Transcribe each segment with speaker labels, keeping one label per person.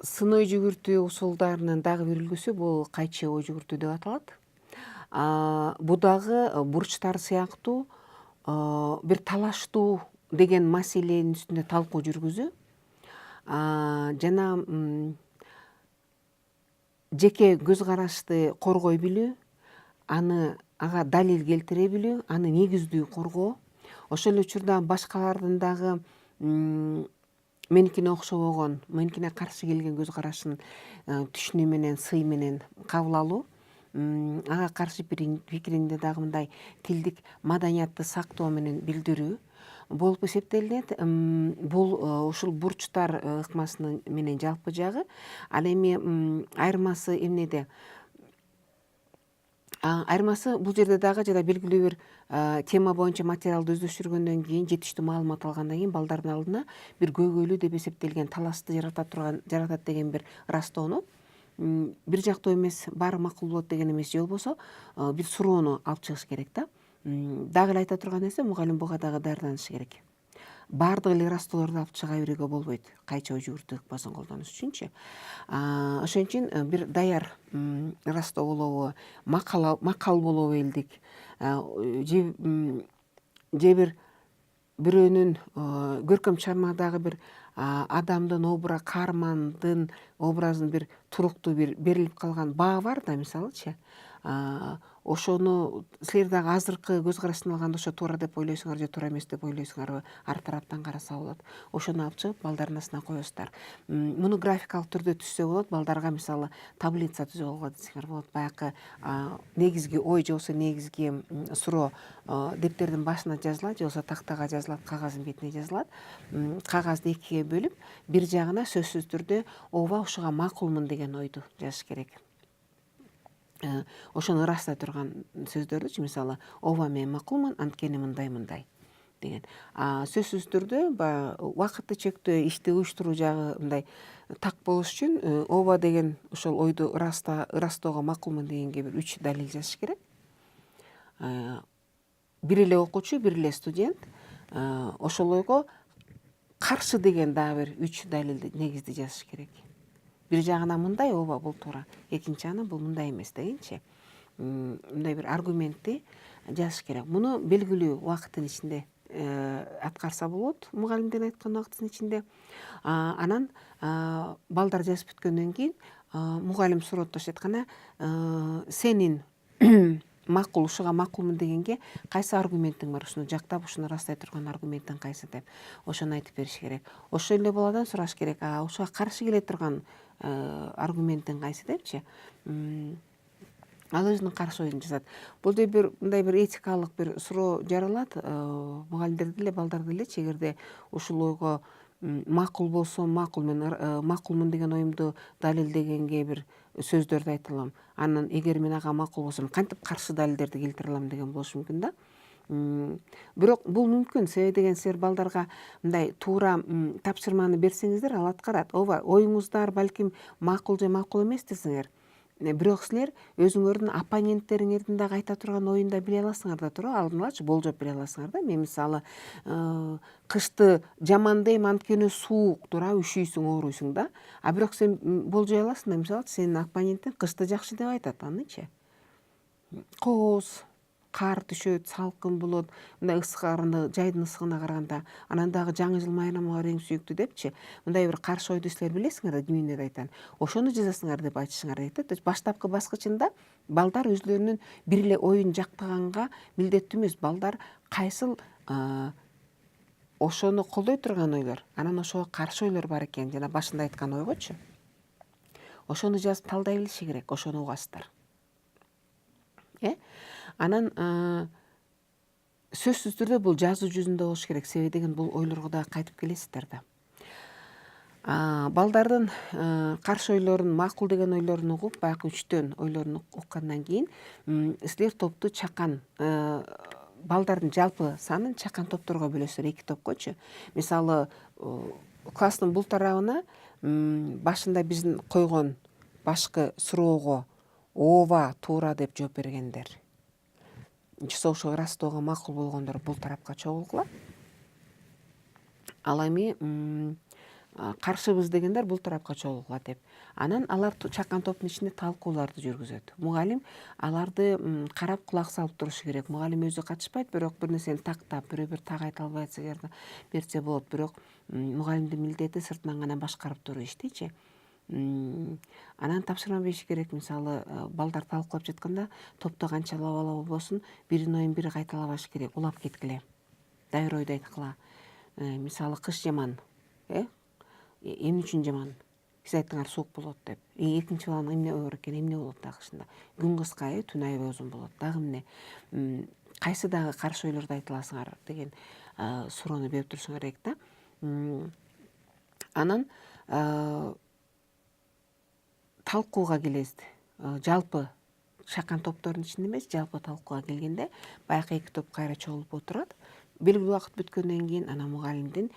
Speaker 1: сын ой жүгүртүү усулдарынын дагы бир үлгүсү бул кайчы ой жүгүртүү деп аталат. Бул дагы бурчтар сыяктуу бир талаштуу деген маселенин үстүндө талкуу жүргүзүү жана жеке көз карашты коргой билүү, ага далил келтире билүү, аны негиздүү коргоо, ошол эле учурда башкалардын дагы меникине окшобогон, меникине каршы келген көз карашын түшүнүү менен, сый менен кабыл алуу, ага каршы пикириңди дагы мындай тилдик маданиятты сактоо менен билдирүү болуп эсептелинет. Бул ушул бурчтар ыкмасынын менен жалпы жагы. Ал эми айырмасы эмнеде? Айырмасы бул жерде дагы жада белгилүү бир тема боюнча материалды өздөштүргөндөн кийин, жетиштүү маалымат алгандан кийин балдардын алдына бир көйгөйлүү деп эсептелген талашты жаратат деген бир ырастоону, бир жактуу эмес, баары макул болот деген эмес, же болбосо бир суроону алып чыгыш керек да. Дагы эле айта турган нерсе, мугалим буга дагы даярданышы керек. Баардык эле ырастоолорду алып чыга берүүгө болбойт, кайчы ой жүгүртүү ыкмасын колдонуш үчүнчү. Ошон үчүн бир даяр ырастоо болобу, макал болобу элдик, же бир бирөөнүн көркөм чыгармадагы бир адамдын каармандын образын бир туруктуу бир берилип калган баа бар да, мисалычы. Ошону силер дагы азыркы көз караштан алганда ошо туура деп ойлойсуңар же туура эмес деп ойлойсуңарбы, ар тараптан караса болот. Ошону алып чыгып балдардын астына коесуздар. Муну графикалык түрдө түзсө болот, балдарга мисалы таблица түзүп алууга десеңер болот. Баягы негизги ой же болбосо негизги суроо дептердин башына жазылат, же болбосо тактага жазылат, кагаздын бетине жазылат. Кагазды экиге бөлүп, бир жагына сөзсүз түрдө ооба ушуга макулмун деген ойду жазыш керек. Ошону ырастай турган сөздөрдүчү, мисалы, ооба мен макулмун, анткени мындай деген. Сөзсүз түрдө баягы убакытты чектөө, ишти уюштуруу жагы мындай так болуш үчүн ооба деген ошол ойду ырастоого макулмун дегенге бир 3 далил жазыш керек. Бир эле окуучу, бир эле студент ошол ойго каршы деген дагы бир 3 далилди, негизди жазыш керек. Бир жагына мындай, ооба бул туура, экинчи жагына бул мындай эмес дегенчи. Мындай бир аргументти жазыш керек. Муну белгилүү убакыттын ичинде аткарса болот, мугалимдин айткан убакыттын ичинде. Анан балдар жазып бүткөндөн кийин мугалим сурооттош айтканда, сенин макул, ушуга макулмун дегенге кайсы аргументиң бар, ушуну жактап, ушуну ырастай турган аргументиң кайсы деп ошону айтып бериш керек. Ошол эле баладан сураш керек, ушуга каршы келе турган аргументиң кайсы депчи. Ал өзүнүн каршы оюн жазат. Бул бир мындай бир этикалык бир суроо жаралат мугалимдерди эле, балдарды элечи, эгерде ушул ойго макул болсом, мен макулмун деген оюмду далилдегенге бир сөздөрдү айта алам. Анан эгер мен ага макул болсом, кантип каршы далилдерди келтире алам деген болушу мүмкүн да. Бирок бул мүмкүн, себеби деген силер балдарга мындай туура тапшырманы берсеңиздер, ал аткарат. Ооба, оюңуздар балким макул же макул эмес десеңер, бирок силер өзүңөрдүн оппоненттериңердин дагы айта турган оюн да биле аласыңар да туура, алдын алачы болжоп биле аласыңар да. Мен мисалы кышты жамандайм, анткени суук, туура, үшүйсүң, ооруйсуң да. Бирок сен болжой аласың да, мисалы сенин оппонентиң кышты жакшы деп айтат, анычы. Кооз, кар түшөт, салкын болот, мындай ысыгарында, жайдын ысыгына караганда, анан дагы жаңы жыл майрамы бар, эң сүйүктүү депчи. Мындай бир каршы ойду силер билесиңер да, кимине да айтан. Ошону жазасыңар деп айтышыңар керек да. То есть баштапкы баскычында балдар өзлөрүнүн бир эле оюн жактаганга милдеттүү эмес. Балдар кайсыл ошону колдой турган ойлор, анан ошого каршы ойлор бар экен, жана башында айткан ойгочу. Ошону жазып талдай билиши керек, ошону угасыздар. Анан сөзсүз түрдө бул жазуу жүзүндө болуш керек, себеби деген бул ойлорго да кайтып келесиздер да. Балдардын каршы ойлорун, макул деген ойлорун угуп, баягы 3төн ойлорун уккандан кийин силер топту чакан, балдардын жалпы санын чакан топторго бөлөсүздөр, 2 топкочу. Мисалы, класстын бул тарабына башында биздин койгон башкы суроого ооба, туура деп жооп бергендер, ошо ырастоого макул болгондор бул тарапка чогулгула. Ал эми каршыбыз дегендер бул тарапка чогулгула деп. Анан алар чакан топтун ичинде талкууларды жүргүзөт. Мугалим аларды карап кулак салып турушу керек. Мугалим өзү катышпайт, бирок бир нерсени тактап, бирөө так айта албайт берсе болот. Бирок мугалимдин милдети сыртынан гана башкарып туруп иштейчи. Анан тапшырма бериш керек. Мисалы, балдар талкуулап жатканда топто канча бала болбосун, биринин оюн бири кайталабаш керек. Улап кеткиле. Дайыр ойду айткыла. Мисалы, кыш жаман. Эмне үчүн жаман? Сиз айттыңар суук болот деп. Экинчи баланын эмне ою бар экен? Эмне болот дагы кышында? Күн кыска, түн аябай узун болот. Дагы эмне? Кайсы дагы каршы ойлорду айта аласыңар деген суроону берип турушуңар керек да. Анан талкууга келебиз. Жалпы чакан топтордун ичинде эмес, жалпы талкууга келгенде баягы эки топ кайра чогулуп отурат. Белгилүү убакыт бүткөндөн кийин анан мугалимдин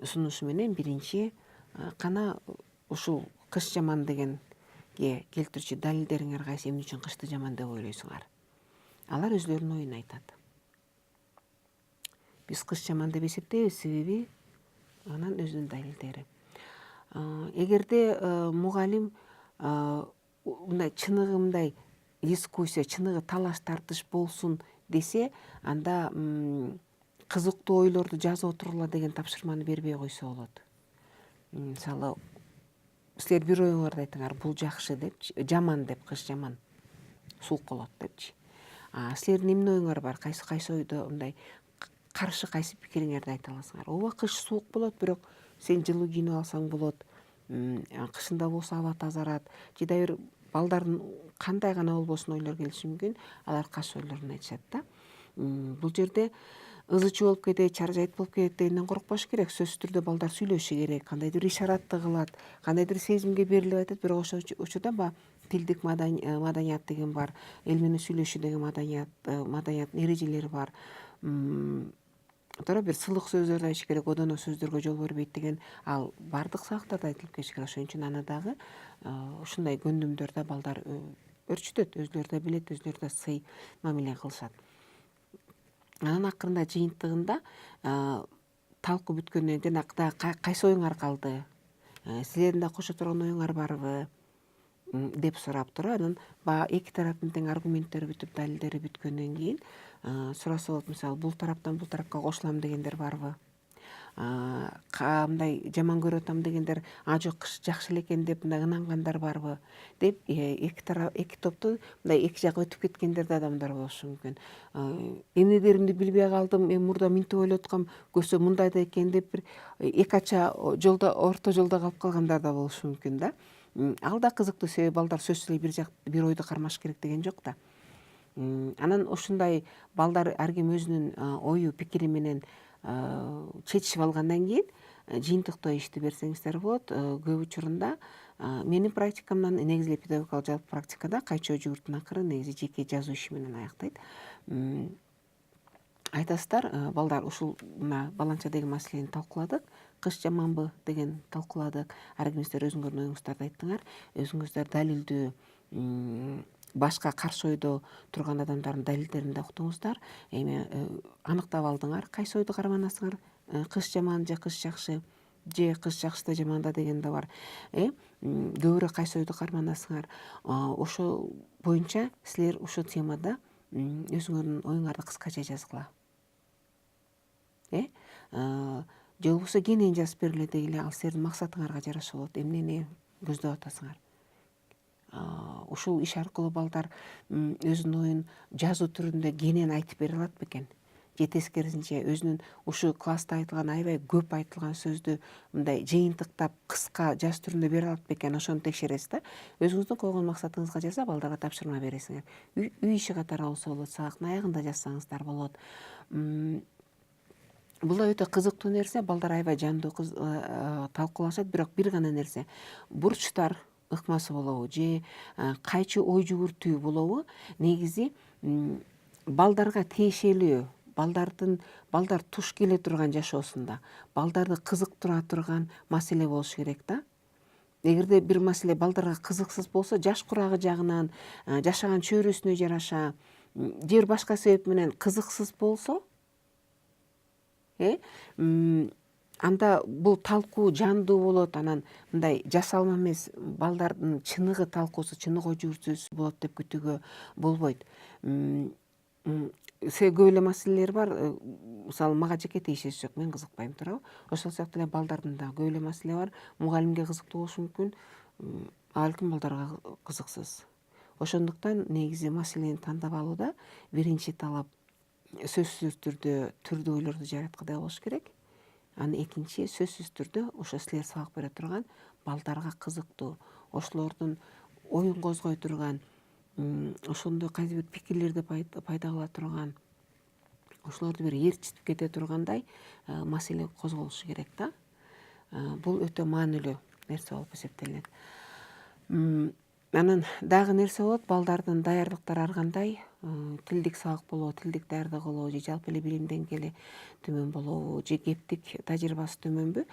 Speaker 1: сунушу менен биринчи кана ушул кыш жаман дегенге келтирүүчү далилдериңер кайсы, эмне үчүн кышты жаман деп ойлойсуңар? Алар өзлөрүнүн оюн айтат. Биз кыш жаман деп эсептейбиз, себеби анан өзүнүн далилдери. Эгерде мугалим мындай чыныгы мындай дискуссия, чыныгы талаш тартыш болсун десе, анда кызыктуу ойлорду жазып отургула деген тапшырманы бербей койсо болот. Мисалы, силер бир оюңарды айтыңар, бул жакшы депчи, жаман деп, кыш жаман, суук болот депчи. Силердин эмне оюңар бар? Кайсы ойдо мындай каршы кайсы пикириңерди айта аласыңар? Ооба, кыш суук болот, бирок сен жылуу кийинип алсаң болот. Кышында болсо аба тазарат. Жада бир балдардын кандай гана болбосун ойлор келиши мүмкүн. Алар каршы ойлорун айтышат да. Бул жерде ызычуу болуп кетет, чаржайт болуп кетет дегенден коркпош керек. Сөзсүз түрдө балдар сүйлөшү керек, кандайдыр ишаратты кылат, кандайдыр сезимге берилип айтат. Бирок ошол учурда баягы тилдик маданият деген бар, эл менен сүйлөшүү деген маданияттын эрежелери бар. Бир сылык сөздөрдү айтыш керек, одоно сөздөргө жол бербейт деген, ал бардык сабактарда айтылып келиш керек. Ошон үчүн аны дагы ушундай көндүмдөрдө балдар өрчүтөт, өзлөрү да билет, өзлөрү да сый мамиле кылышат. Анан акырында жыйынтыгында талкуу бүткөндөн кийин жанагы кайсы оюңар калды? Силердин да кошо турган оюңар барбы? Деп сурап туруп, анан баягы эки тараптын тең аргументтери бүтүп, далилдери бүткөндөн кийин сураса болот. Мисалы, бул тараптан бул тарапка кошулам дегендер барбы? Мындай жаман көрүп атам дегендер, жок, кыш жакшы эле экен деп мындай ынангандар барбы? Деп эки топтун мындай эки жакка өтүп кеткендер да адамдар болушу мүмкүн. Эмнедеримди билбей калдым, мен мурда мынтип ойлоп аткам, көрсө мындай да экен деп бир эки ача жолдо, орто жолдо калып калгандар да болушу мүмкүн да. Ал да кызыктуу, себеби балдар сөзсүз эле бир ойду кармаш керек деген жок да. Анан ушундай балдар ар ким өзүнүн ою, пикири менен чечишип алгандан кийин жыйынтыктоо ишти берсеңиздер болот. Көп учурунда менин практикамдан, негизи эле педагогикалык жалпы практикада кайчоо жугурттун акыры негизи жеке жазуу иши менен аяктайт. Айтасыздар, балдар, ушул мына баланча деген маселени талкууладык, кыш жаманбы деген талкууладык. Ар кимиңиздер өзүңөрдүн оюңуздарды айттыңар, өзүңүздөр далилдүү, башка каршы ойдо турган адамдардын далилдерин да уктуңуздар. Эми аныктап алдыңар, кайсы ойду карманасыңар? Кыш жаман же кыш жакшы, же кыш жакшы да жаман да деген да бар. Көбүрөөк кайсы ойду карманасыңар? Ошол боюнча силер ушул темада өзүңөрдүн оюңарды кыскача жазгыла. Же болбосо кенен жазып бергиле дегиле, ал силердин максатыңарга жараша болот. Эмнени көздөп атасыңар? Ушул иш аркылуу балдар өзүнүн оюн жазуу түрүндө кенен айтып бере алат бекен? Же тескерисинче өзүнүн ушу класста айтылган аябай көп айтылган сөздү мындай жыйынтыктап кыска жаз түрүндө бере алат бекен? Ошону текшересиз да. Өзүңүздүн койгон максатыңызга жаза балдарга тапшырма бересиңер. Үй иши катары болсо болот, сабактын аягында жазсаңыздар болот. Бул да өтө кызыктуу нерсе, балдар аябай жандуу талкуулашат, бирок бир гана нерсе, бурчтар ыкмасы болобу же кайчы ой жүгүртүү болобу, негизи балдарга тиешелүү, балдар туш келе турган жашоосунда балдарды кызыктыра турган маселе болушу керек да. Эгерде бир маселе балдарга кызыксыз болсо, жаш курагы жагынан, жашаган чөйрөсүнө жараша, же башка себеп менен кызыксыз болсо, анда бул талкуу жандуу болот, анан мындай жасалма эмес балдардын чыныгы талкуусу, чыныгы ой жүгүртүүсү болот деп күтүүгө болбойт. Көп эле маселелер бар. Мисалы мага жеке тиешеси жок, мен кызыкпайм, туурабы? Ошол сыяктуу эле балдардын да көп эле маселе бар. Мугалимге кызыктуу болушу мүмкүн, а балким балдарга кызыксыз. Ошондуктан негизи маселени тандап алууда биринчи талап сөзсүз түрдө түрдүү ойлорду жараткыдай болуш керек. Анан экинчи сөзсүз түрдө ошо силер сабак бере турган балдарга кызыктуу, ошолордун оюн козгой турган, ошондой кайсы бир пикирлерди пайда кыла турган, ошолорду бир ээрчитип кете тургандай маселе козголушу керек да. Бул өтө маанилүү нерсе болуп эсептелинет. Анан дагы нерсе болот, балдардын даярдыктары ар кандай, тилдик сабак болобу, тилдик даярдык болобу, же жалпы эле билим деңгээли төмөн болобу, же кептик тажрыйбасы төмөнбү,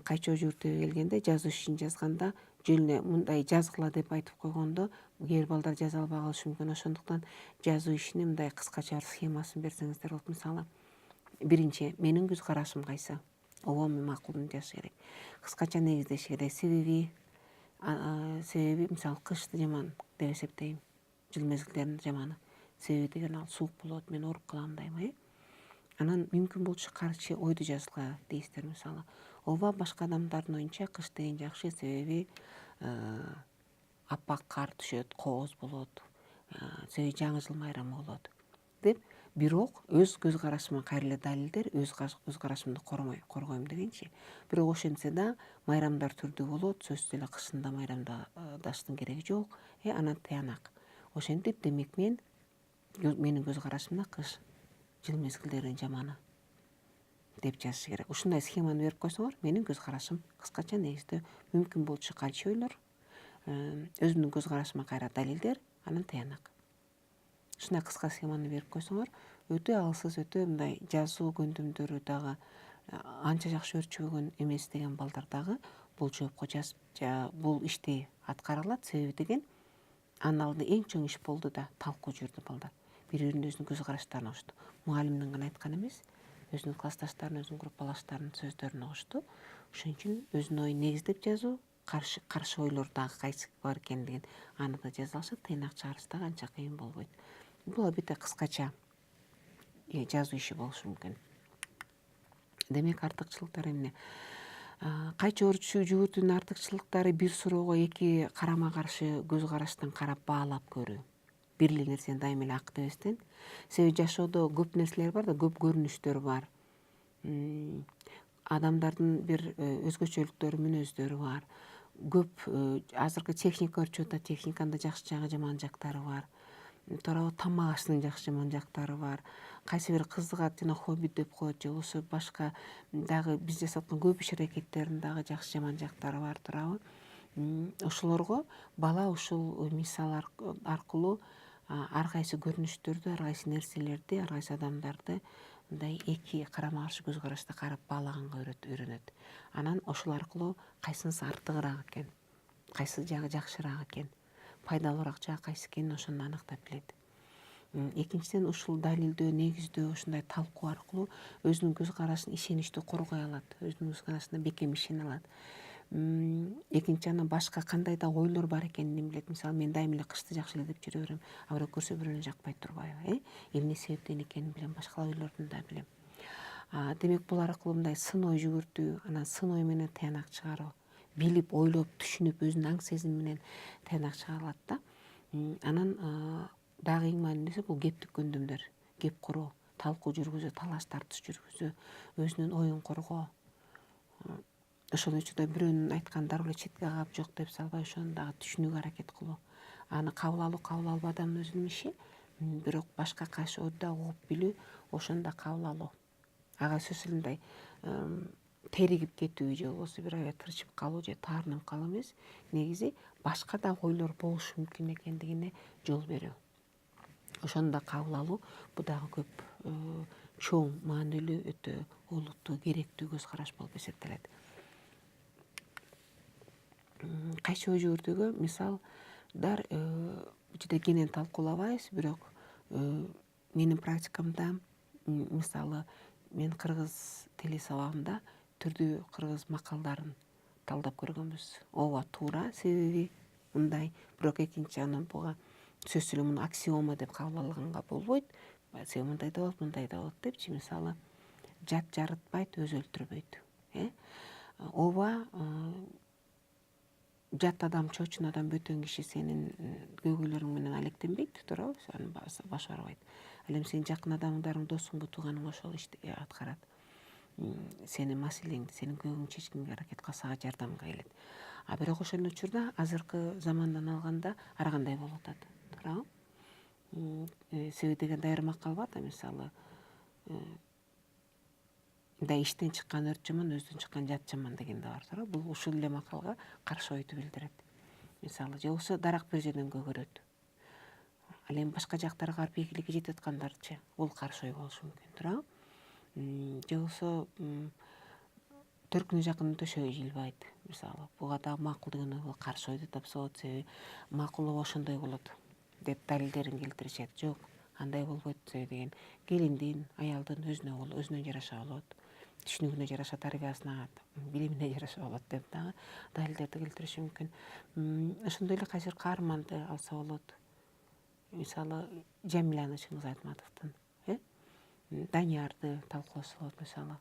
Speaker 1: кайчоо жүгүртүүгө келгенде жазуу ишин жазганда жөн эле мындай жазгыла деп айтып койгондо кээ бир балдар жаза албай калышы мүмкүн. Ошондуктан жазуу ишине мындай кыскача бир схемасын берсеңиздер болот. Мисалы, биринчи менин көз карашым кайсы, ооба мен макулдун жазыш керек, кыскача негиздеш керек. Себеби мисалы кышты жаман деп эсептейм, жыл мезгилдерин жаманы. Себеби деген ал суук болот, мен ооруп калам дейм. Анан мүмкүн болчу каршы ойду жазгыла дейсиздер. Мисалы, ооба башка адамдардын оюнча кыш деген жакшы, себеби аппак кар түшөт, кооз болот, себеби жаңы жыл майрамы болот деп, бирок өз көз карашыма кайра эле далилдер, өз көз карашымды коргойм дегенчи. Бирок ошентсе да майрамдар түрдүү болот, сөзсүз эле кышында майрамдаштын кереги жок, анан тыянак. Ошентип, демек менин көз карашымда кыш жыл мезгилдеринин жаманы деп жазыш керек. Ушундай схеманы берип койсоңор, менин көз карашым кыскача негизде мүмкүн болчу кайчы ойлор, өзүмдүн көз карашыма кайра далилдер, анан тыянак. Ушундай кыска схеманы берип койсоңор, өтө алсыз, өтө мындай жазуу көндүмдөрү дагы анча жакшы өөрчүбөгөн эмес деген балдар дагы бул жоопко жазып, бул ишти аткара алат. Себеби деген анын алдында эң чоң иш болду да, талкуу жүрдү балдар. Бири-биринин өзүнүн көз караштарын угушту. Мугалимдин гана айтканы эмес, өзүнүн классташтарынын, өзүнүн группалаштарынын сөздөрүн угушту. Ошон үчүн өзүнүн оюн негиздеп жазуу, каршы ойлор дагы кайсы бар экендигин аны да жаза алышат. Тыйнак чыгарыш дагы анча кыйын болбойт. Бул албетте кыскача жазуу иши болушу мүмкүн. Демек артыкчылыктары эмне? Кайчы жүгүртүүнүн артыкчылыктары бир суроого эки карама каршы көз караштан карап баалап көрүү. Бир эле нерсени дайыма эле ак дебестен. Себеби жашоодо көп нерселер бар да, көп көрүнүштөр бар. Адамдардын бир өзгөчөлүктөрү, мүнөздөрү бар. Көп азыркы техника өрчүп атат, техниканын да жакшы жагы, жаман жактары бар. Туурабы, тамак аштын жакшы жаман жактары бар. Кайсы бир кызыгат, жана хобби деп коет, же болбосо башка дагы биз жасап аткан көп иш аракеттердин дагы жакшы жаман жактары бар, туурабы. Ошолорго бала ушул мисал аркылуу ар кайсы көрүнүштөрдү, ар кайсы нерселерди, ар кайсы адамдарды мындай эки карама каршы көз карашта карап баалаганга үйрөнөт. Анан ошол аркылуу кайсынысы артыгыраак экен, кайсы жагы жакшыраак экен, пайдалуураак жагы кайсы экенин ошондо аныктап билет. Экинчиден, ушул далилдөө, негиздөө, ушундай талкуу аркылуу өзүнүн көз карашын ишеничтүү коргой алат, өзүнүн көз карашына бекем ишене алат. Экинчи, анан башка кандай да ойлор бар экенин билет. Мисалы, мен дайыма эле кышты жакшы эле деп жүрө берем, а бирок көрсө бирөөнү жакпай турбайбы, эмне себептен экенин билем, башка ойлордун да билем. Демек, бул аркылуу мындай сын ой жүгүртүү, анан сын ой менен тыянак чыгаруу, билип, ойлоп, түшүнүп, өзүнүн аң сезими менен тыянак чыгарылат да. Анан дагы эң маанилүүсү бул кептик көндүмдөр, кеп куруу, талкуу жүргүзүү, талаш тартыш жүргүзүү, өзүнүн оюн коргоо. Ошол учурда бирөөнүн айтканын дароо эле четке кагып жок деп салбай, ошону дагы түшүнүүгө аракет кылуу. Аны кабыл алуу, кабыл албоо адамдын өзүнүн иши, бирок башка кайсы ойду да угуп билүү, ошону да кабыл алуу. Ага сөзсүз эле мындай теригип кетүү, же болбосо бир аябай тырчып калуу, же таарынып калуу эмес, негизи башка дагы ойлор болушу мүмкүн экендигине жол берүү. Ошону да кабыл алуу, бул дагы көп чоң маанилүү, өтө олуттуу, керектүү көз караш болуп эсептелет. Кайсы ой жүгүртүүгө мисалдар juda кенен талкуулабайбыз, бирок менин практикамда, мисалы, мен кыргыз тили сабагында түрдүү кыргыз макалдарын талдап көргөнбүз. Ооба туура, себеби мындай. Бирок экинчи анан буга сөзсүз эле муну аксиома деп кабыл алганга болбойт. Себеби мындай да болот, мындай да болот депчи. Мисалы, жат жарытпайт, өз өлтүрбөйт. Ооба, жат адам, чоочун адам, бөтөн киши сенин көйгөйлөрүң менен алектенбейт, туурабы? Аны баш барбайт. Ал эми сенин жакын адамдарың, досуңбу, тууганың ошол ишти аткарат. Сенин маселеңди, сенин көйгөңдү чечкенге аракет кылат, сага жардамга келет. А бирок ошол учурда азыркы замандан алганда ар кандай болуп атат, туурабы? Себеби деген дайыр макал бар да, мисалы, мындай иштен чыккан өрт жаман, өздөн чыккан жат жаман деген да бар, туурабы? Бул ушул эле макалга каршы ойду билдирет. Мисалы, же болбосо дарак бир жерден көгөрөт. Ал эми башка жактарга барып ийгиликке жетип аткандарчы, бул каршы ой болушу мүмкүн, туурабы? Же болбосо төркүнү жакынын төшөгү жылбайт. Мисалы, буга да макул деген ой каршы ойду тапса болот, себеби макулоо ошондой болот деп далилдерин келтиришет. Жок, андай болбойт деген. Келиндин, аялдын өзүнө жараша болот. Түшүнүгүнө жараша, тарбиясына, билимине жараша болот деп дагы далилдерди келтириши мүмкүн. Ошондой эле кайсыр каарманды алса болот. Мисалы, Жамиляны Чыңгыз Айтматовдун, Даниярды талкууласа болот, мисалы.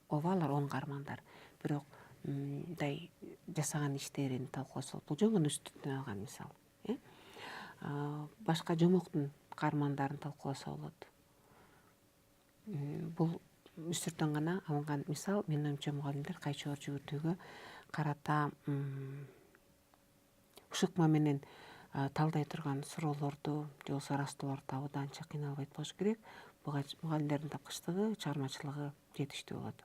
Speaker 1: Ооба, алар оң каармандар. Бирок мындай жасаган иштерин талкууласа болот. Бул жөн үстүнөн алган мисал. Башка Жомоктун каармандарын талкууласа болот. Бул үстүртөн гана алынган мисал. Менин оюмча мугалимдер кайчы оор жүгүртүүгө карата ушукма менен талдай турган суроолорду же болбосо ырастоолорду табууда анча кыйналбайт болуш керек. Буга мугалимдердин тапкычтыгы, чыгармачылыгы жетиштүү болот.